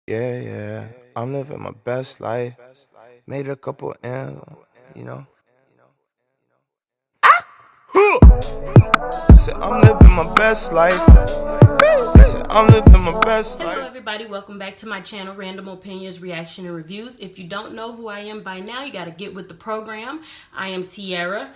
Yeah, yeah. I'm living my best life. Made a couple M's, you know. Said I'm living my best life. Said I'm living my best life. Hello everybody, welcome back to my channel, Random Opinions, Reaction, and Reviews. If you don't know who I am by now, you gotta get with the program. I am Tiara.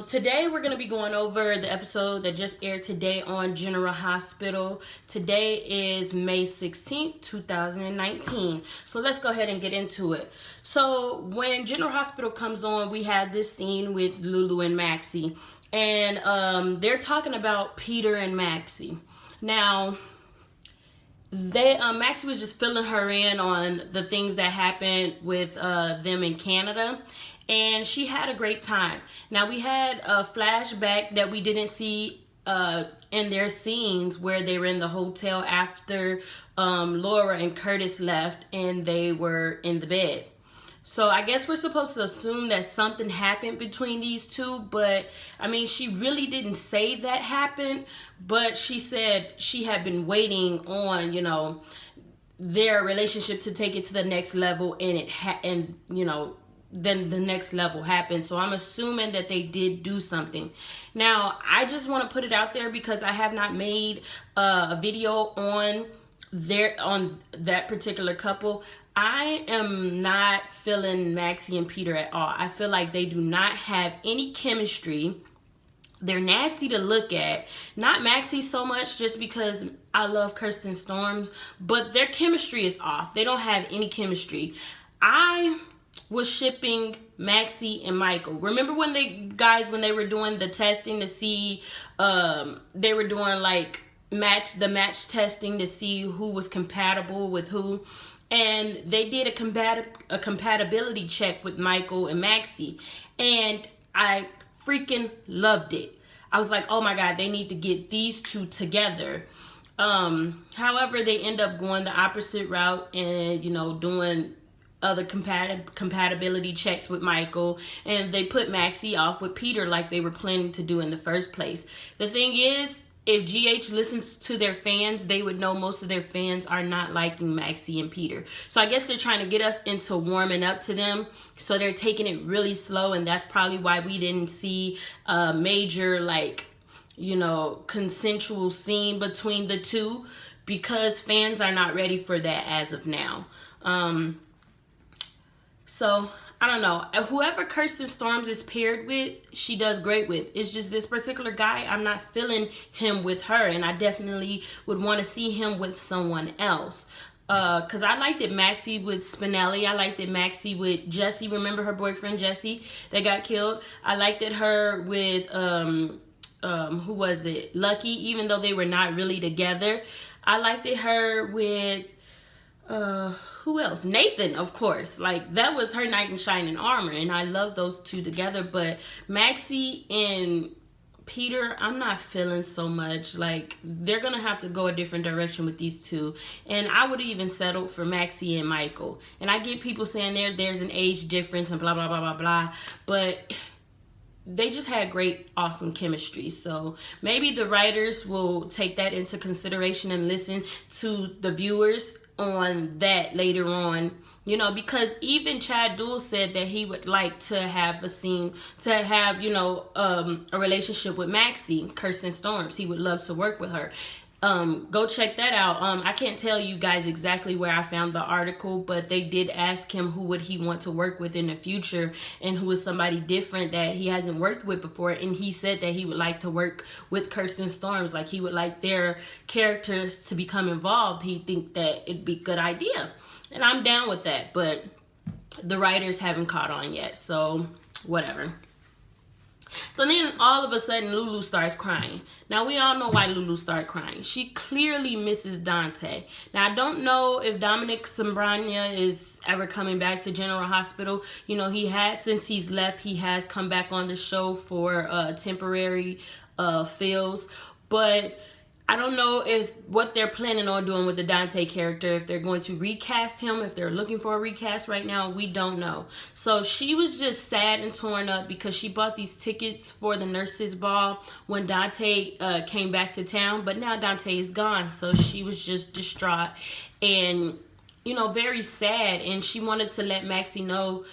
Today we're gonna be going over the episode that just aired today on General Hospital. Today is May 16th, 2019. So let's go ahead and get into it. So when General Hospital comes on, we have this scene with Lulu and Maxie. And they're talking about Peter and Maxie. Now, Maxie was just filling her in on the things that happened with them in Canada, and she had a great time. Now we had a flashback that we didn't see in their scenes where they were in the hotel after Laura and Curtis left and they were in the bed. So I guess we're supposed to assume that something happened between these two, but I mean, she really didn't say that happened, but she said she had been waiting on, their relationship to take it to the next level, and then the next level happened. So I'm assuming that they did do something. Now, I just want to put it out there because I have not made a video on that particular couple. I am not feeling Maxie and Peter at all. I feel like they do not have any chemistry. They're nasty to look at. Not Maxie so much, just because I love Kirsten Storms, but their chemistry is off. They don't have any chemistry. I was shipping Maxie and Michael. Remember when when they were doing the testing to see, they were doing like the match testing to see who was compatible with who. And they did a compatibility check with Michael and Maxie. And I freaking loved it. I was like, oh my God, they need to get these two together. However, they end up going the opposite route and, doing other compatibility checks with Michael. And they put Maxie off with Peter like they were planning to do in the first place. The thing is, if GH listens to their fans, they would know most of their fans are not liking Maxie and Peter. So I guess they're trying to get us into warming up to them. So they're taking it really slow, and that's probably why we didn't see a major, consensual scene between the two, because fans are not ready for that as of now. So I don't know. Whoever Kirsten Storms is paired with, she does great with. It's just this particular guy, I'm not feeling him with her. And I definitely would want to see him with someone else. Because I liked it Maxie with Spinelli. I liked it Maxie with Jesse. Remember her boyfriend, Jesse, that got killed? I liked it her with, who was it? Lucky, even though they were not really together. I liked it her with... who else? Nathan, of course. Like, that was her knight in shining armor, and I love those two together. But Maxie and Peter, I'm not feeling so much. Like, they're gonna have to go a different direction with these two. And I would even settle for Maxie and Michael. And I get people saying there's an age difference and blah blah blah blah blah, but they just had great, awesome chemistry. So maybe the writers will take that into consideration and listen to the viewers on that later on, because even Chad Duell said that he would like to have a relationship with Maxie, Kirsten Storms. He would love to work with her. Go check that out. I can't tell you guys exactly where I found the article, but they did ask him who would he want to work with in the future and who is somebody different that he hasn't worked with before. And he said that he would like to work with Kirsten Storms. Like, he would like their characters to become involved. He think that it'd be a good idea. And I'm down with that, but the writers haven't caught on yet. So whatever. So then all of a sudden Lulu starts crying. Now we all know why Lulu started crying. She clearly misses Dante. Now I don't know if Dominic Sombrania is ever coming back to General Hospital. Since he's left, he has come back on the show for temporary fills. But I don't know if what they're planning on doing with the Dante character, if they're going to recast him, if they're looking for a recast right now, we don't know. So she was just sad and torn up because she bought these tickets for the nurses' ball when Dante came back to town, but now Dante is gone. So she was just distraught. And very sad, and she wanted to let Maxie know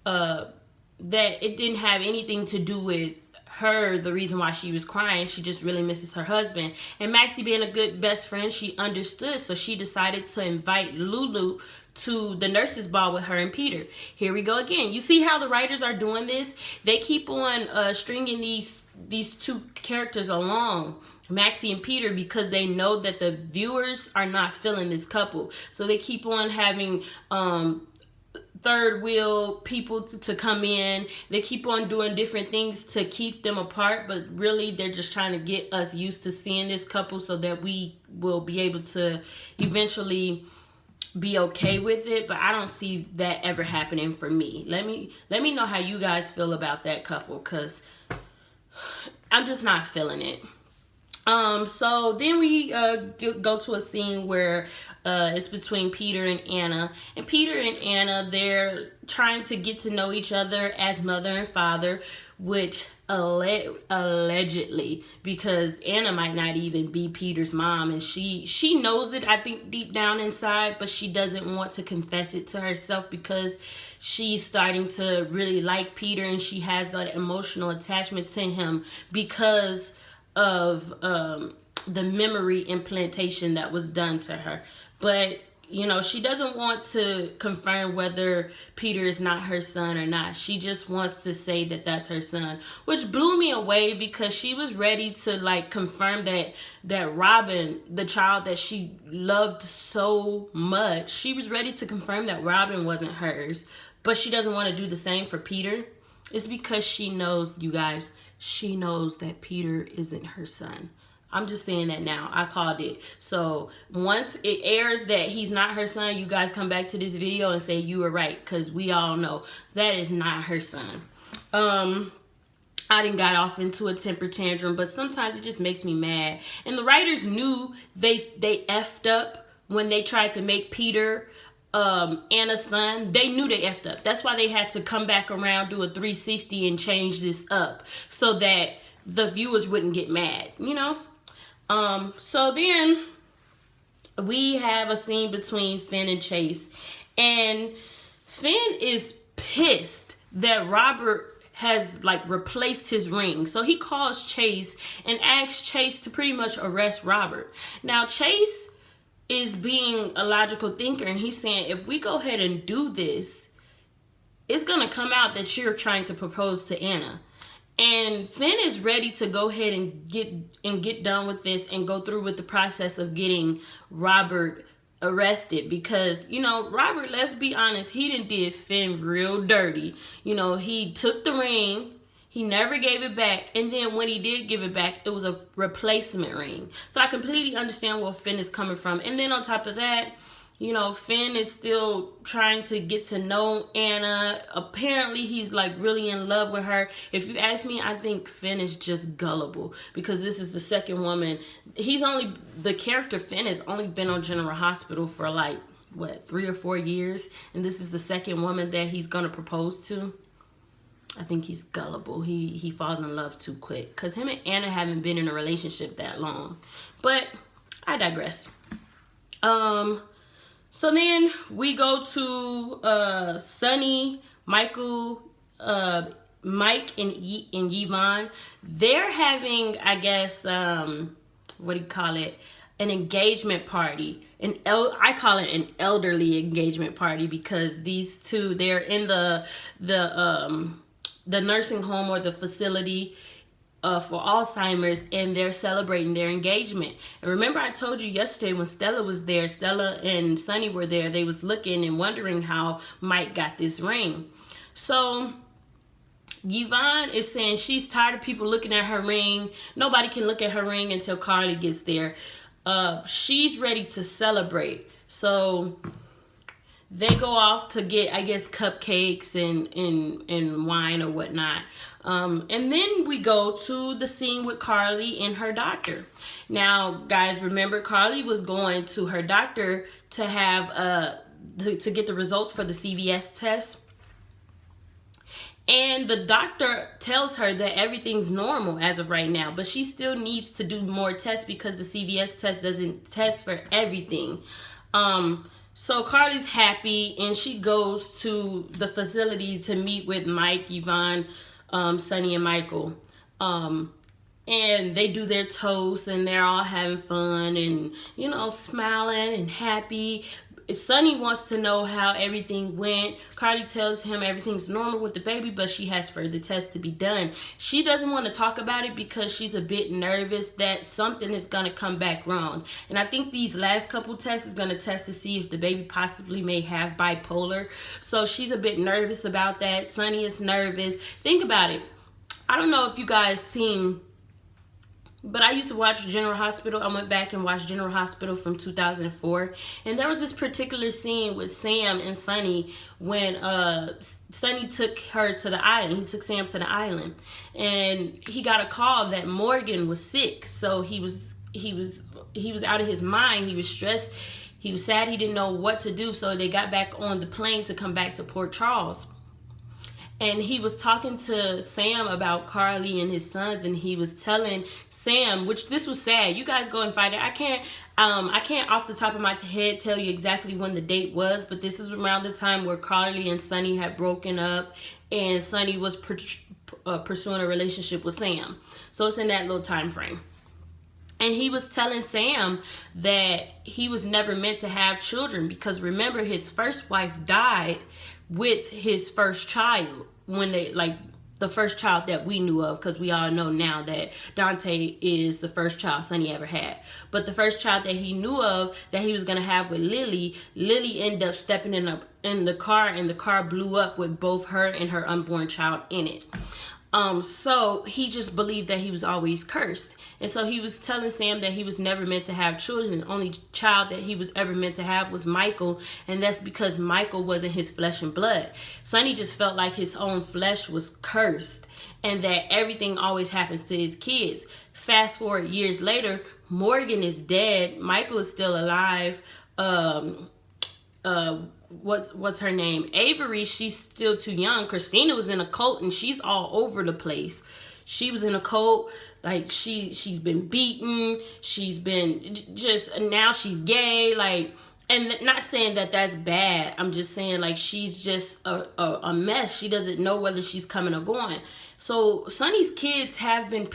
that it didn't have anything to do with her, the reason why she was crying. She just really misses her husband. And Maxie, being a good best friend, she understood, so she decided to invite Lulu to the nurses' ball with her and Peter. Here we go again. You see how the writers are doing this? They keep on stringing these two characters along, Maxie and Peter, because they know that the viewers are not feeling this couple. So they keep on having third wheel people to come in. They keep on doing different things to keep them apart, but really they're just trying to get us used to seeing this couple so that we will be able to eventually be okay with it. But I don't see that ever happening for me. Let me know how you guys feel about that couple, because I'm just not feeling it. So then we go to a scene where it's between Peter and Anna. And Peter and Anna, they're trying to get to know each other as mother and father, which allegedly, because Anna might not even be Peter's mom, and she knows it, I think, deep down inside, but she doesn't want to confess it to herself because she's starting to really like Peter, and she has that emotional attachment to him because of the memory implantation that was done to her. But she doesn't want to confirm whether Peter is not her son or not. She just wants to say that that's her son, which blew me away, because she was ready to confirm that Robin, the child that she loved so much, she was ready to confirm that Robin wasn't hers. But she doesn't want to do the same for Peter. It's because she knows, you guys, she knows that Peter isn't her son. I'm just saying that now. I called it. So once it airs that he's not her son, you guys come back to this video and say you were right, because we all know that is not her son. I done got off into a temper tantrum, but sometimes it just makes me mad. And the writers knew they effed up when they tried to make Peter Anna's son. They knew they effed up. That's why they had to come back around, do a 360 and change this up so that the viewers wouldn't get mad, So then we have a scene between Finn and Chase, and Finn is pissed that Robert has replaced his ring. So he calls Chase and asks Chase to pretty much arrest Robert. Now Chase is being a logical thinker, and he's saying, if we go ahead and do this, it's gonna come out that you're trying to propose to Anna. And Finn is ready to go ahead and get done with this and go through with the process of getting Robert arrested, because Robert, let's be honest, he did Finn real dirty. He took the ring, he never gave it back, and then when he did give it back, it was a replacement ring. So I completely understand where Finn is coming from. And then on top of that, Finn is still trying to get to know Anna. Apparently, he's really in love with her. If you ask me, I think Finn is just gullible, because this is the second woman. The character Finn has only been on General Hospital for 3 or 4 years, and this is the second woman that he's gonna propose to. I think he's gullible. He falls in love too quick, because him and Anna haven't been in a relationship that long. But I digress. So then we go to Sonny, Michael, Mike, and Yvonne. They're having, I guess, an engagement party. I call it an elderly engagement party, because these two, they're in the nursing home or the facility for Alzheimer's, and they're celebrating their engagement. And remember, I told you yesterday when Stella was there, Stella and Sonny were there, they was looking and wondering how Mike got this ring. So Yvonne is saying she's tired of people looking at her ring. Nobody can look at her ring until Carly gets there. She's ready to celebrate. So they go off to get, I guess, cupcakes and wine or whatnot. And then we go to the scene with Carly and her doctor. Now, guys, remember, Carly was going to her doctor to have to get the results for the CVS test. And the doctor tells her that everything's normal as of right now, but she still needs to do more tests because the CVS test doesn't test for everything. So Carly's happy, and she goes to the facility to meet with Mike, Yvonne, Sonny, and Michael. And they do their toast, and they're all having fun and, smiling and happy. Sonny wants to know how everything went. Carly tells him everything's normal with the baby, but she has further tests to be done. She doesn't want to talk about it because she's a bit nervous that something is going to come back wrong. And I think these last couple tests is going to test to see if the baby possibly may have bipolar. So she's a bit nervous about that. Sonny is nervous. Think about it. I don't know if you guys seen, but I used to watch General Hospital. I went back and watched General Hospital from 2004. And there was this particular scene with Sam and Sonny when Sonny took her to the island. He took Sam to the island. And he got a call that Morgan was sick. So he was out of his mind. He was stressed. He was sad. He didn't know what to do. So they got back on the plane to come back to Port Charles. And he was talking to Sam about Carly and his sons, and he was telling Sam, which this was sad. You guys go and find it. I can't off the top of my head tell you exactly when the date was, but this is around the time where Carly and Sonny had broken up, and Sonny was pursuing a relationship with Sam. So it's in that little time frame. And he was telling Sam that he was never meant to have children because, remember, his first wife died with his first child when the first child that we knew of, because we all know now that Dante is the first child Sonny ever had. But the first child that he knew of that he was going to have with Lily ended up stepping in the car, and the car blew up with both her and her unborn child in it. So he just believed that he was always cursed. And so he was telling Sam that he was never meant to have children. The only child that he was ever meant to have was Michael. And that's because Michael wasn't his flesh and blood. Sonny just felt like his own flesh was cursed and that everything always happens to his kids. Fast forward years later, Morgan is dead. Michael is still alive. What's her name? Avery, she's still too young. Kristina was in a cult and she's all over the place. She was in a cult, like she's been beaten, she's been just, now she's gay, like, and not saying that that's bad. I'm just saying, like, she's just a mess. She doesn't know whether she's coming or going. So Sonny's kids have been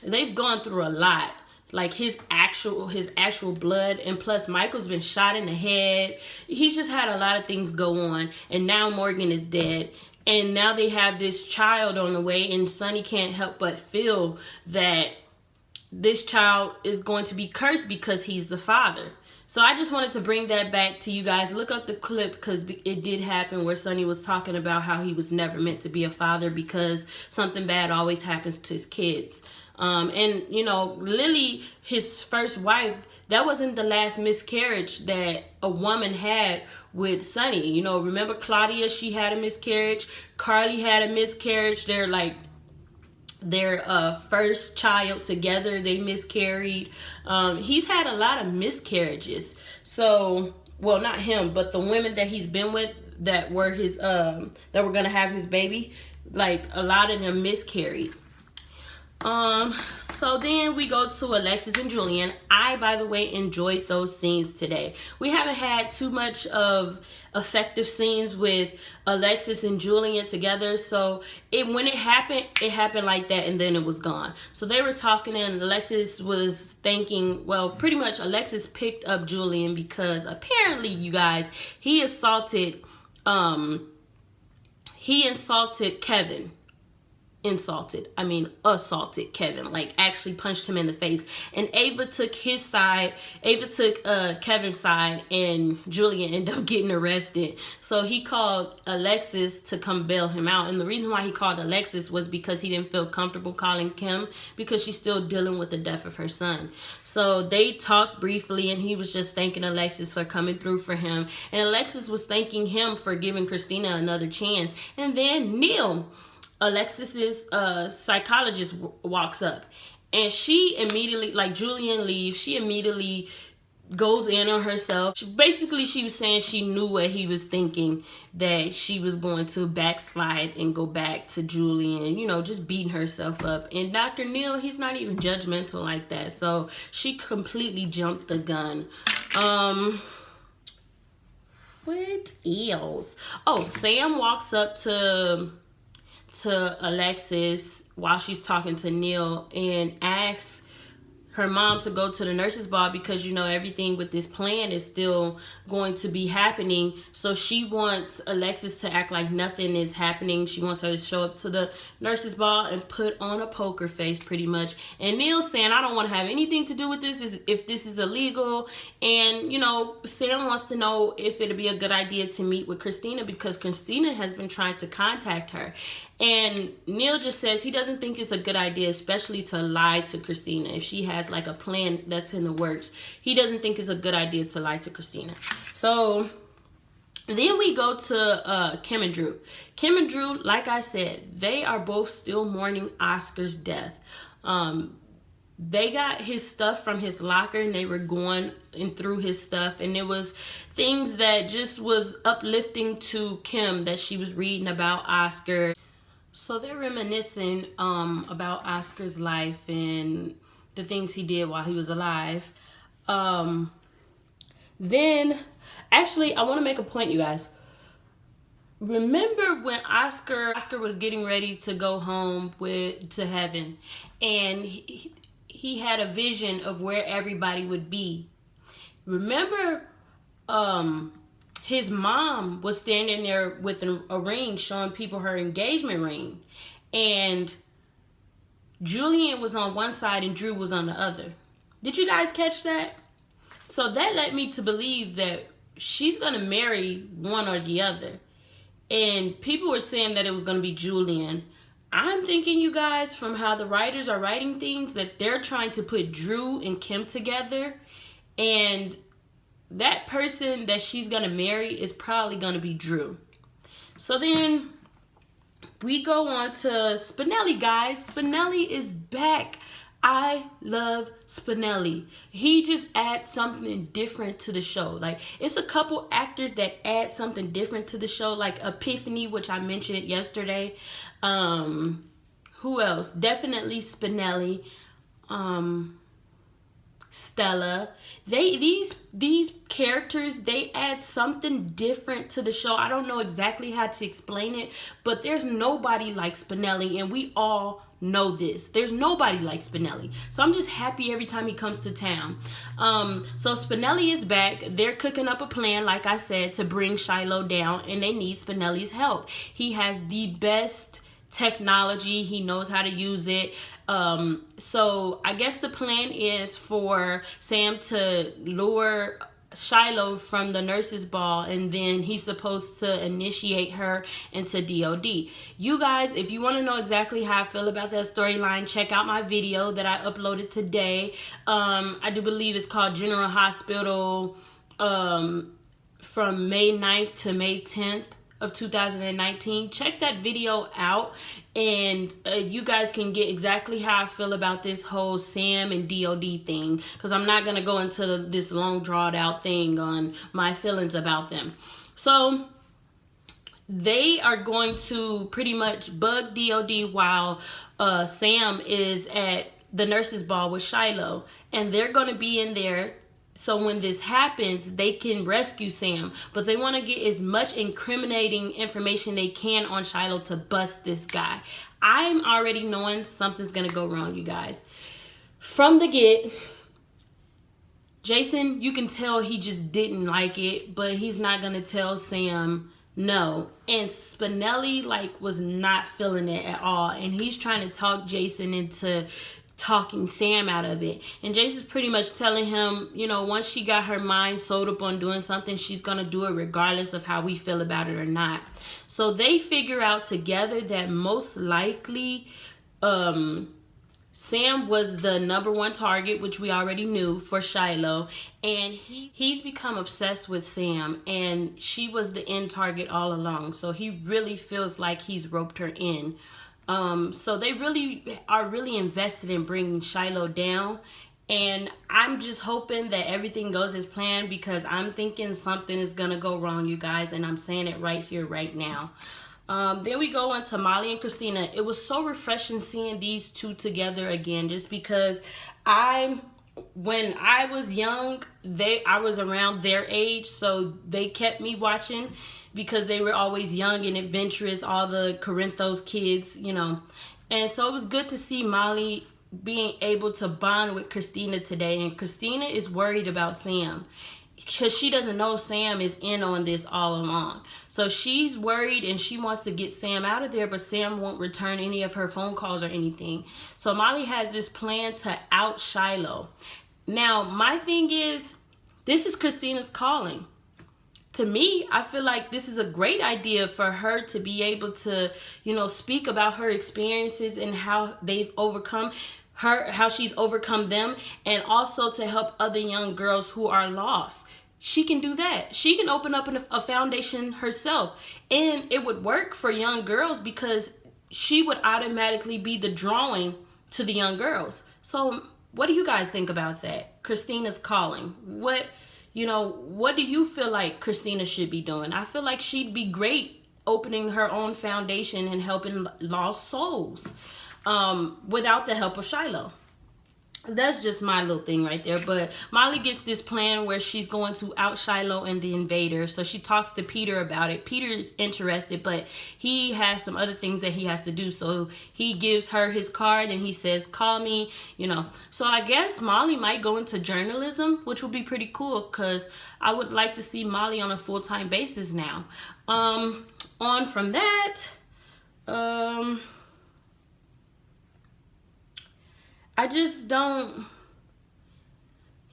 they've gone through a lot. Like his actual blood, and plus Michael's been shot in the head. He's just had a lot of things go on, and now Morgan is dead, and now they have this child on the way, and Sonny can't help but feel that this child is going to be cursed because he's the father. So I just wanted to bring that back to you guys. Look up the clip because it did happen where Sonny was talking about how he was never meant to be a father because something bad always happens to his kids. And, Lily, his first wife, that wasn't the last miscarriage that a woman had with Sonny. Remember Claudia, she had a miscarriage. Carly had a miscarriage. Their first child together, they miscarried. He's had a lot of miscarriages. So, well, not him, but the women that he's been with that were that were going to have his baby, like a lot of them miscarried. So then we go to Alexis and Julian. I, by the way, enjoyed those scenes today. We haven't had too much of effective scenes with Alexis and Julian together. So when it happened like that, and then it was gone. So they were talking, and Alexis was thinking, well, pretty much Alexis picked up Julian because apparently, you guys, he assaulted Kevin. Assaulted Kevin, like actually punched him in the face. And Ava took his side. Ava took Kevin's side, and Julian ended up getting arrested. So he called Alexis to come bail him out. And the reason why he called Alexis was because he didn't feel comfortable calling Kim because she's still dealing with the death of her son. So they talked briefly, and he was just thanking Alexis for coming through for him. And Alexis was thanking him for giving Kristina another chance. And then Neil, Alexis's psychologist, walks up, and she immediately, like Julian leaves, she immediately goes in on herself. She was saying she knew what he was thinking, that she was going to backslide and go back to Julian, just beating herself up. And Dr. Neil, he's not even judgmental like that. So she completely jumped the gun. What else? Oh, Sam walks up to Alexis while she's talking to Neil and asks her mom to go to the nurses ball because everything with this plan is still going to be happening. So she wants Alexis to act like nothing is happening. She wants her to show up to the nurses ball and put on a poker face pretty much. And Neil's saying, I don't want to have anything to do with this if this is illegal. And Sam wants to know if it'd be a good idea to meet with Kristina because Kristina has been trying to contact her. And Neil just says he doesn't think it's a good idea, especially to lie to Kristina. If she has like a plan that's in the works, he doesn't think it's a good idea to lie to Kristina. So then we go to Kim and Drew. Kim and Drew, like I said, they are both still mourning Oscar's death. They got his stuff from his locker and they were going and through his stuff, and it was things that just was uplifting to Kim that she was reading about Oscar. So they're reminiscing about Oscar's life and the things he did while he was alive. Then, actually, I want to make a point, you guys. Remember when Oscar was getting ready to go home to heaven, and he had a vision of where everybody would be. Remember, his mom was standing there with a ring showing people her engagement ring. And Julian was on one side and Drew was on the other. Did you guys catch that? So that led me to believe that she's going to marry one or the other. And people were saying that it was going to be Julian. I'm thinking, you guys, from how the writers are writing things, that they're trying to put Drew and Kim together. And that person that she's going to marry is probably going to be Drew. So then we go on to Spinelli, guys. Spinelli is back. I love Spinelli. He just adds something different to the show. Like, it's a couple actors that add something different to the show, like Epiphany, which I mentioned yesterday. Who else? Definitely Spinelli. Stella. These characters, they add something different to the show. I don't know exactly how to explain it, but there's nobody like Spinelli, and we all know this. There's nobody like Spinelli. So I'm just happy every time he comes to town. So Spinelli is back. They're cooking up a plan, like I said, to bring Shiloh down, and they need Spinelli's help. He has the best technology. He knows how to use it. So I guess the plan is for Sam to lure Shiloh from the nurses ball, and then he's supposed to initiate her into DOD. You guys, if you want to know exactly how I feel about that storyline, check out my video that I uploaded today. I do believe it's called General Hospital, from May 9th to May 10th of 2019. Check that video out, and you guys can get exactly how I feel about this whole Sam and DOD thing, because I'm not going to go into this long drawn out thing on my feelings about them. So they are going to pretty much bug DOD while Sam is at the nurses ball with Shiloh, and they're going to be in there. So when this happens, they can rescue Sam, but they want to get as much incriminating information they can on Shiloh to bust this guy. I'm already knowing something's going to go wrong, you guys. From the get, Jason, you can tell he just didn't like it, but he's not going to tell Sam no. And Spinelli, was not feeling it at all, and he's trying to talk Jason into talking Sam out of it. And Jason's pretty much telling him, once she got her mind sold up on doing something, she's gonna do it regardless of how we feel about it or not. So they figure out together that most likely Sam was the #1 target, which we already knew, for Shiloh, and he's become obsessed with Sam, and she was the end target all along. So he really feels like he's roped her in. So they are really invested in bringing Shiloh down, and I'm just hoping that everything goes as planned, because I'm thinking something is gonna go wrong, you guys, and I'm saying it right here, right now. Then we go into Molly and Kristina. It was so refreshing seeing these two together again, just because I when I was young, I was around their age, so they kept me watching because they were always young and adventurous, all the Corinthos kids, you know. And so it was good to see Molly being able to bond with Kristina today. And Kristina is worried about Sam because she doesn't know Sam is in on this all along. So she's worried and she wants to get Sam out of there, but Sam won't return any of her phone calls or anything. So Molly has this plan to out Shiloh. Now, my thing is, this is Kristina's calling. To me, I feel like this is a great idea for her to be able to, you know, speak about her experiences and how they've overcome her, how she's overcome them, and also to help other young girls who are lost. She can do that. She can open up a foundation herself, and it would work for young girls because she would automatically be the drawing to the young girls. So what do you guys think about that? Kristina's calling. What do you feel like Kristina should be doing? I feel like she'd be great opening her own foundation and helping lost souls without the help of Shiloh. That's just my little thing right there. But Molly gets this plan where she's going to out Shiloh and the invader. So she talks to Peter about it. Peter is interested, but he has some other things that he has to do. So he gives her his card and he says, call me, you know. So I guess Molly might go into journalism, which would be pretty cool because I would like to see Molly on a full-time basis now. On from that, I just don't,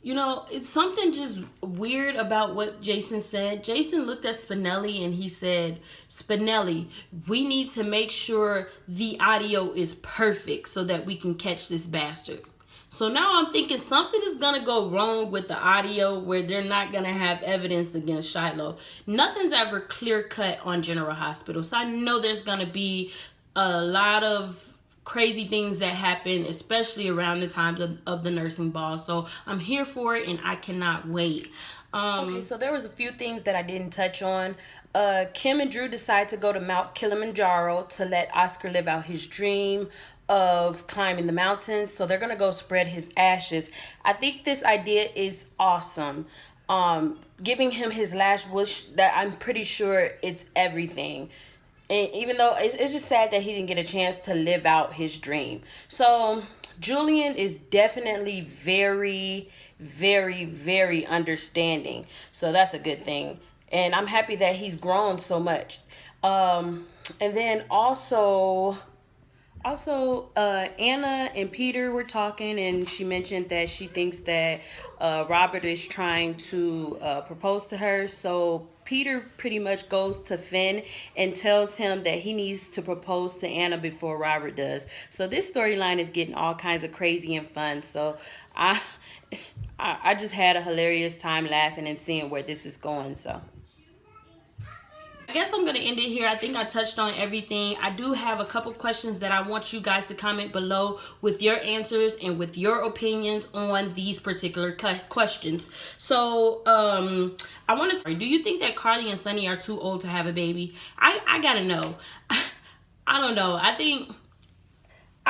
it's something just weird about what Jason said. Jason looked at Spinelli and he said, Spinelli, we need to make sure the audio is perfect so that we can catch this bastard. So now I'm thinking something is going to go wrong with the audio where they're not going to have evidence against Shiloh. Nothing's ever clear cut on General Hospital. So I know there's going to be a lot of crazy things that happen, especially around the times of the nursing ball. So I'm here for it and I cannot wait. Okay, so there was a few things that I didn't touch on. Kim and Drew decide to go to Mount Kilimanjaro to let Oscar live out his dream of climbing the mountains. So they're gonna go spread his ashes. I think this idea is awesome. Giving him his last wish, that I'm pretty sure it's everything. And even though it's just sad that he didn't get a chance to live out his dream. So Julian is definitely very, very, very understanding. So that's a good thing. And I'm happy that he's grown so much. And then also Anna and Peter were talking, and she mentioned that she thinks that Robert is trying to propose to her. So Peter pretty much goes to Finn and tells him that he needs to propose to Anna before Robert does. So this storyline is getting all kinds of crazy and fun. So I just had a hilarious time laughing and seeing where this is going. So I guess I'm going to end it here. I think I touched on everything. I do have a couple questions that I want you guys to comment below with your answers and with your opinions on these particular questions. So, I want to, do you think that Carly and Sonny are too old to have a baby? I got to know. I don't know. I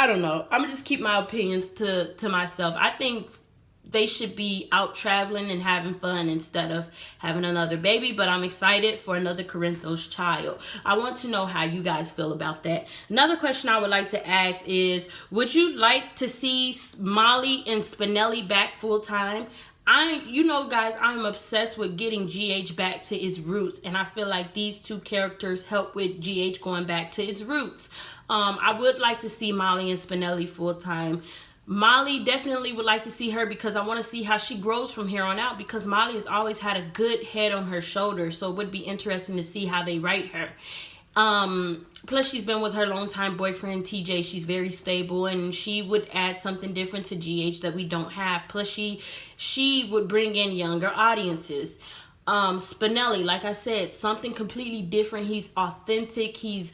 don't know. I'm going to just keep my opinions to myself. I think they should be out traveling and having fun instead of having another baby. But I'm excited for another Corinthos child. I want to know how you guys feel about that. Another question I would like to ask is, would you like to see Molly and Spinelli back full time? Guys, I'm obsessed with getting GH back to its roots. And I feel like these two characters help with GH going back to its roots. I would like to see Molly and Spinelli full time. Molly, definitely would like to see her because I want to see how she grows from here on out, because Molly has always had a good head on her shoulders. So it would be interesting to see how they write her. Plus, she's been with her longtime boyfriend, TJ. She's very stable, and she would add something different to GH that we don't have. Plus, she would bring in younger audiences. Spinelli, like I said, something completely different. He's authentic. He's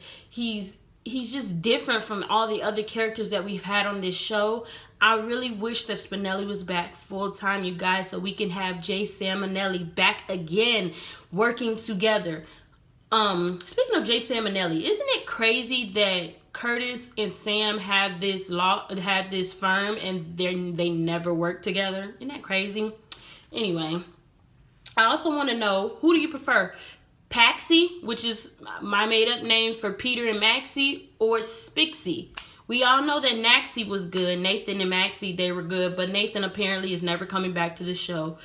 just different from all the other characters that we've had on this show. I really wish that Spinelli was back full time, you guys, so we can have Jay Salmonelli back again working together. Speaking of Jay Salmonelli, isn't it crazy that Curtis and Sam have this firm, and they never work together. Isn't that crazy? Anyway, I also want to know, who do you prefer? Paxi, which is my made-up name for Peter and Maxie, or Spixie? We all know that Naxie was good. Nathan and Maxie, they were good, but Nathan apparently is never coming back to the show.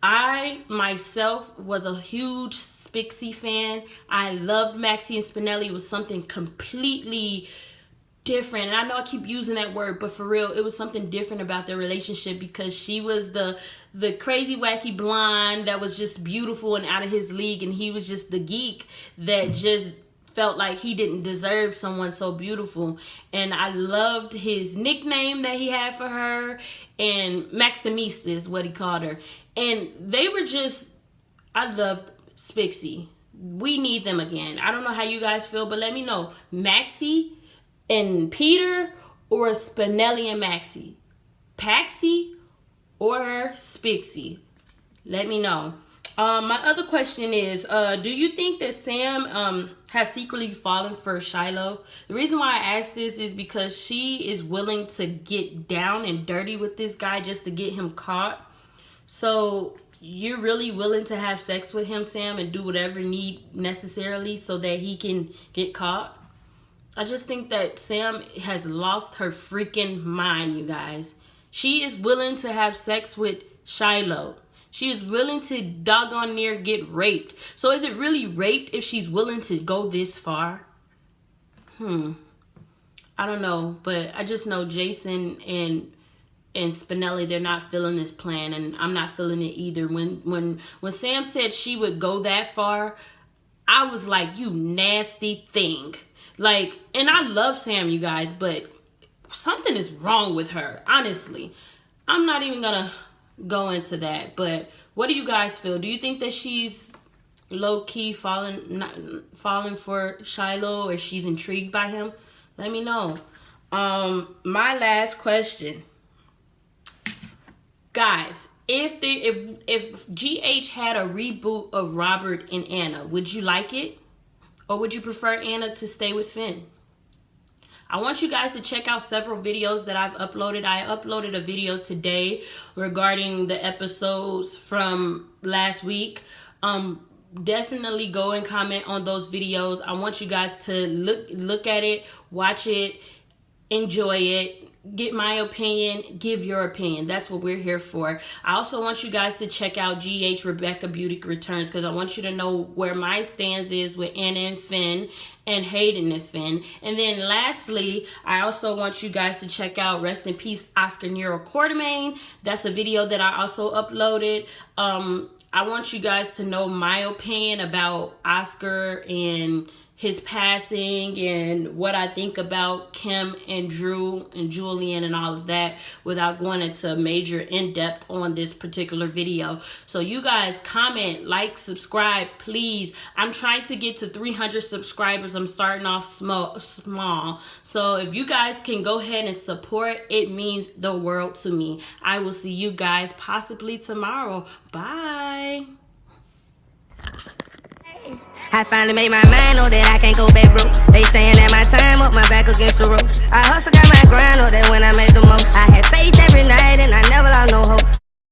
I, myself, was a huge Spixie fan. I loved Maxie and Spinelli. It was something completely different. And I know I keep using that word, but for real, it was something different about their relationship, because she was the crazy, wacky blonde that was just beautiful and out of his league, and he was just the geek that just felt like he didn't deserve someone so beautiful. And I loved his nickname that he had for her, and Maximista is what he called her. And they were just, I loved Spixie. We need them again. I don't know how you guys feel, but let me know. Maxie and Peter, or Spinelli and Maxie? Paxi or Spixie? Let me know. My other question is, do you think that Sam has secretly fallen for Shiloh? The reason why I ask this is because she is willing to get down and dirty with this guy just to get him caught. So you're really willing to have sex with him, Sam, and do whatever need necessarily so that he can get caught? I just think that Sam has lost her freaking mind, you guys. She is willing to have sex with Shiloh. She is willing to doggone near get raped. So is it really raped if she's willing to go this far? I don't know, but I just know Jason and Spinelli, they're not feeling this plan, and I'm not feeling it either. When Sam said she would go that far, I was like, you nasty thing. Like, and I love Sam, you guys, but something is wrong with her, honestly. I'm not even gonna go into that, but what do you guys feel? Do you think that she's low-key falling for Shiloh, or she's intrigued by him? Let me know. My last question, guys, if GH had a reboot of Robert and Anna, would you like it? Or would you prefer Anna to stay with Finn? I want you guys to check out several videos that I've uploaded. I uploaded a video today regarding the episodes from last week. Definitely go and comment on those videos. I want you guys to look at it, watch it, enjoy it, get my opinion, give your opinion. That's what we're here for. I also want you guys to check out GH Rebecca Beauty Returns, because I want you to know where my stance is with Anna and Finn, and Hayden and Finn. And then lastly, I also want you guys to check out Rest in Peace Oscar Nero Quartermain. That's a video that I also uploaded. I want you guys to know my opinion about Oscar and his passing, and what I think about Kim and Drew and Julian and all of that, without going into major in-depth on this particular video. So you guys comment, like, subscribe, please. I'm trying to get to 300 subscribers. I'm starting off small. So if you guys can go ahead and support, it means the world to me. I will see you guys possibly tomorrow. Bye. I finally made my mind, know that I can't go back broke. They saying that my time up, my back against the ropes. I hustle, got my grind, know that when I make the most. I had faith every night and I never lost no hope.